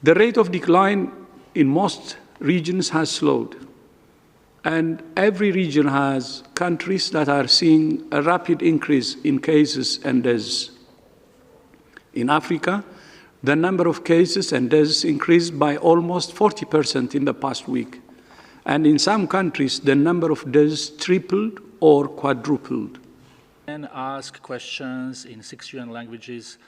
The rate of decline in most regions has slowed, and every region has countries that are seeing a rapid increase in cases and deaths. In Africa, the number of cases and deaths increased by almost 40% in the past week, and in some countries, the number of deaths tripled or quadrupled. And ask questions in 6 UN languages.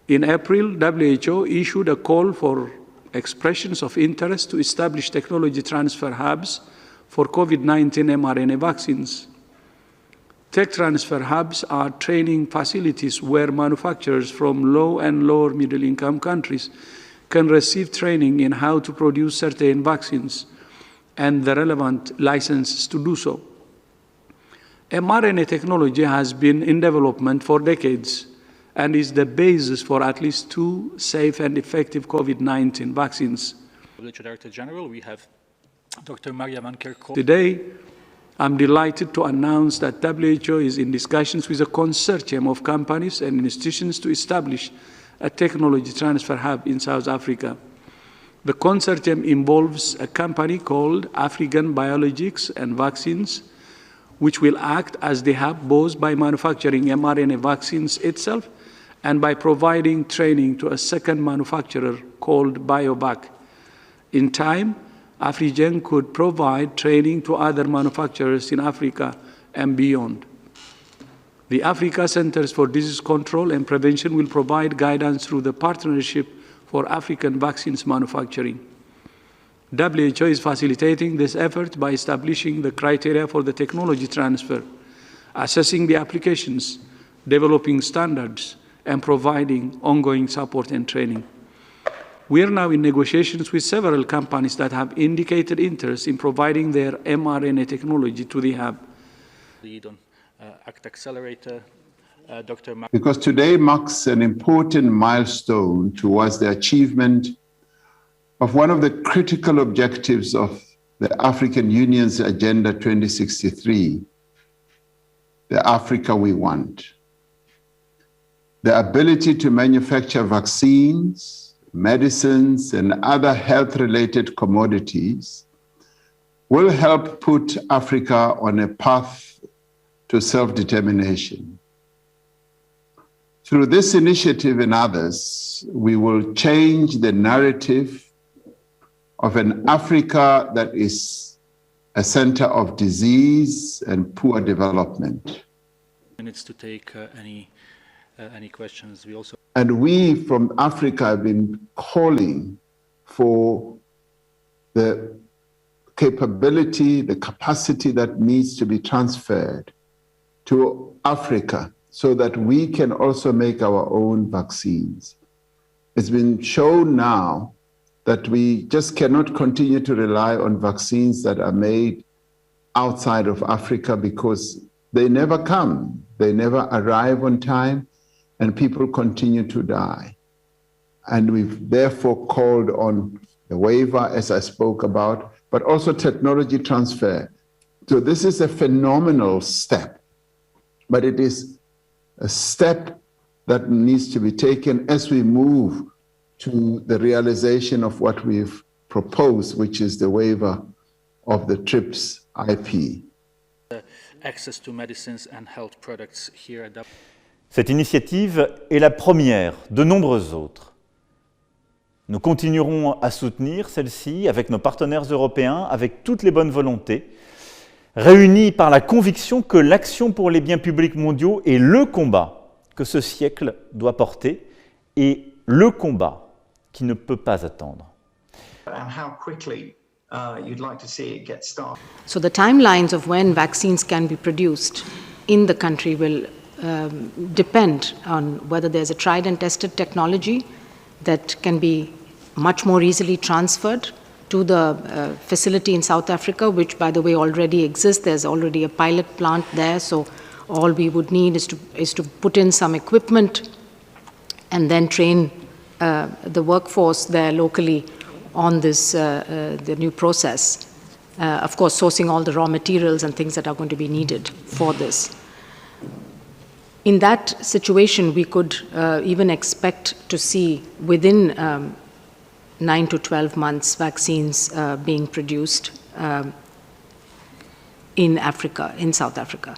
In April, WHO issued a call for expressions of interest to establish technology transfer hubs for COVID-19 mRNA vaccines. Tech transfer hubs are training facilities where manufacturers from low and lower middle-income countries can receive training in how to produce certain vaccines and the relevant licenses to do so. mRNA technology has been in development for decades and is the basis for at least 2 safe and effective COVID-19 vaccines. WHO Director General, we have Dr. Maria Van Kerkhove. Today, I'm delighted to announce that WHO is in discussions with a consortium of companies and institutions to establish a technology transfer hub in South Africa. The consortium involves a company called Afrigen Biologics and Vaccines, which will act as the hub both by manufacturing mRNA vaccines itself and by providing training to a second manufacturer called Biovac. In time, Afrigen could provide training to other manufacturers in Africa and beyond. The Africa Centers for Disease Control and Prevention will provide guidance through the Partnership for African Vaccines Manufacturing. WHO is facilitating this effort by establishing the criteria for the technology transfer, assessing the applications, developing standards, and providing ongoing support and training. We are now in negotiations with several companies that have indicated interest in providing their mRNA technology to the hub. Lead on ACT Accelerator, Dr. Because today marks an important milestone towards the achievement of one of the critical objectives of the African Union's Agenda 2063, the Africa we want. The ability to manufacture vaccines, medicines, and other health-related commodities will help put Africa on a path to self-determination. Through this initiative and others, we will change the narrative of an Africa that is a center of disease and poor development. Minutes to take any questions. And we from Africa have been calling for the capability, the capacity that needs to be transferred to Africa so that we can also make our own vaccines. It's been shown now that we just cannot continue to rely on vaccines that are made outside of Africa because they never come, they never arrive on time, and people continue to die. And we've therefore called on the waiver, as I spoke about, but also technology transfer. So this is a phenomenal step, but it is a step that needs to be taken as we move to the realization of what we've proposed, which is the waiver of the TRIPS IP. Access to medicines and health products here at Cette initiative est la première de nombreuses autres. Nous continuerons à soutenir celle-ci avec nos partenaires européens, avec toutes les bonnes volontés, réunis par la conviction que l'action pour les biens publics mondiaux est le combat que ce siècle doit porter et le combat qui ne peut pas attendre. So the timelines of when vaccines can be produced in the country will depend on whether there's a tried and tested technology that can be much more easily transferred to the facility in South Africa, which by the way already exists. There's already a pilot plant there, so all we would need is to put in some equipment and then train the workforce there locally on this the new process. Of course, sourcing all the raw materials and things that are going to be needed for this. In that situation, we could even expect to see within 9 to 12 months vaccines being produced in Africa, in South Africa.